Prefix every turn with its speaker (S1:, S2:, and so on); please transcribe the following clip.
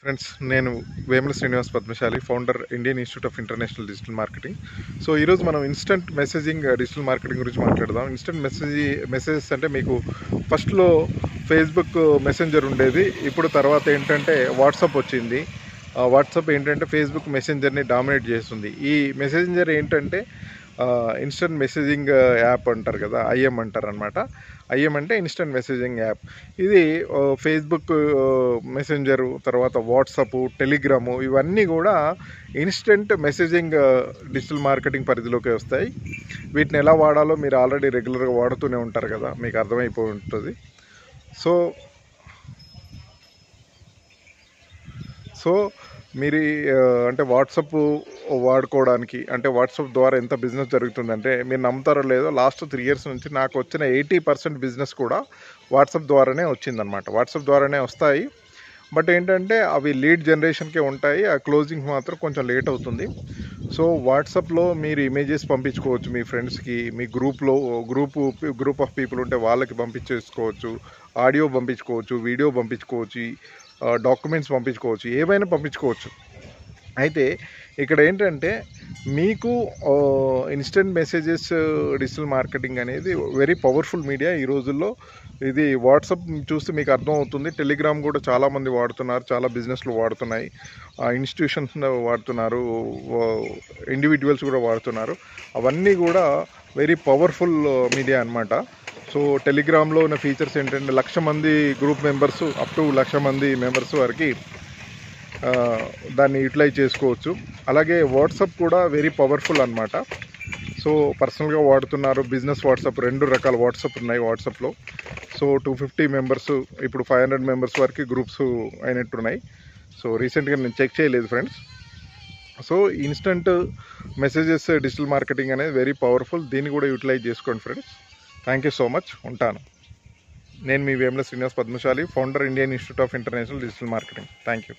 S1: Friends, నేను Vemula Srinivas Padmashali, founder Indian Institute of International Digital marketing. So ఈరోజు మనం ఇన్స్టంట్ మెసేజింగ్ డిజిటల్ మార్కెటింగ్ గురించి మాట్లాడదాం. ఇన్స్టంట్ మెసేజెస్ అంటే మీకు ఫస్ట్లో ఫేస్బుక్ మెసెంజర్ ఉండేది. ఇప్పుడు తర్వాత ఏంటంటే వాట్సాప్ వచ్చింది. వాట్సాప్ ఏంటంటే ఫేస్బుక్ మెసెంజర్ని డామినేట్ చేస్తుంది. ఈ మెసెంజర్ ఏంటంటే ఇన్స్టంట్ మెసేజింగ్ యాప్ అంటారు కదా, ఐఎం అంటారు అనమాట. ఐఎం అంటే ఇన్స్టంట్ మెసేజింగ్ యాప్. ఇది ఫేస్బుక్ మెసెంజరు, తర్వాత వాట్సాప్, టెలిగ్రాము, ఇవన్నీ కూడా ఇన్స్టంట్ మెసేజింగ్ డిజిటల్ మార్కెటింగ్ పరిధిలోకి వస్తాయి. వీటిని ఎలా వాడాలో మీరు ఆల్రెడీ రెగ్యులర్గా వాడుతూనే ఉంటారు కదా, మీకు అర్థమైపోయి ఉంటుంది. సో మీరు అంటే వాట్సాప్ వాడుకోవడానికి, అంటే వాట్సాప్ ద్వారా ఎంత బిజినెస్ జరుగుతుందంటే మీరు నమ్ముతారో లేదో, లాస్ట్ 3 years నుంచి నాకు వచ్చిన 80% బిజినెస్ కూడా వాట్సాప్ ద్వారానే వచ్చిందనమాట. వాట్సాప్ ద్వారానే వస్తాయి. బట్ ఏంటంటే అవి లీడ్ జనరేషన్కే ఉంటాయి, ఆ క్లోజింగ్ మాత్రం కొంచెం లేట్ అవుతుంది. సో వాట్సాప్లో మీరు ఇమేజెస్ పంపించుకోవచ్చు మీ ఫ్రెండ్స్కి, మీ గ్రూప్ ఆఫ్ పీపుల్ ఉంటే వాళ్ళకి పంపించేసుకోవచ్చు, ఆడియో పంపించుకోవచ్చు, వీడియో పంపించుకోవచ్చు, డాక్యుమెంట్స్ పంపించుకోవచ్చు, ఏవైనా పంపించుకోవచ్చు. అయితే ఇక్కడ ఏంటంటే మీకు ఇన్స్టెంట్ మెసేజెస్ డిజిటల్ మార్కెటింగ్ అనేది వెరీ పవర్ఫుల్ మీడియా ఈ రోజుల్లో. ఇది వాట్సాప్ చూస్తే మీకు అర్థమవుతుంది. టెలిగ్రామ్ కూడా చాలామంది వాడుతున్నారు, చాలా బిజినెస్లు వాడుతున్నాయి, ఇన్స్టిట్యూషన్స్ వాడుతున్నారు, ఇండివిజువల్స్ కూడా వాడుతున్నారు. అవన్నీ కూడా వెరీ పవర్ఫుల్ మీడియా అన్నమాట. సో టెలిగ్రామ్లో ఉన్న ఫీచర్స్ ఏంటంటే 1,00,000 మంది గ్రూప్ మెంబర్స్, అప్ టు 1,00,000 మంది మెంబర్స్ వరకు దాన్ని యూటిలైజ్ చేసుకోవచ్చు. అలాగే వాట్సాప్ కూడా వెరీ పవర్ఫుల్ అన్నమాట. సో పర్సనల్గా వాడుతున్నారు, బిజినెస్ వాట్సాప్, 2 రకాల వాట్సాప్ ఉన్నాయి వాట్సాప్లో. సో 250 మెంబర్స్, ఇప్పుడు 500 మెంబర్స్ వరకు గ్రూప్స్ అయినట్టున్నాయి. సో రీసెంట్గా నేను చెక్ చేయలేదు friends. So instant messages digital marketing అనేది వెరీ పవర్ఫుల్. దీన్ని కూడా యూటిలైజ్ చేసుకోండి friends. Thank you so much. ఉంటాను. నేను మీ Vemula Srinivas Padmashali, founder Indian Institute of International Digital Marketing. Thank you.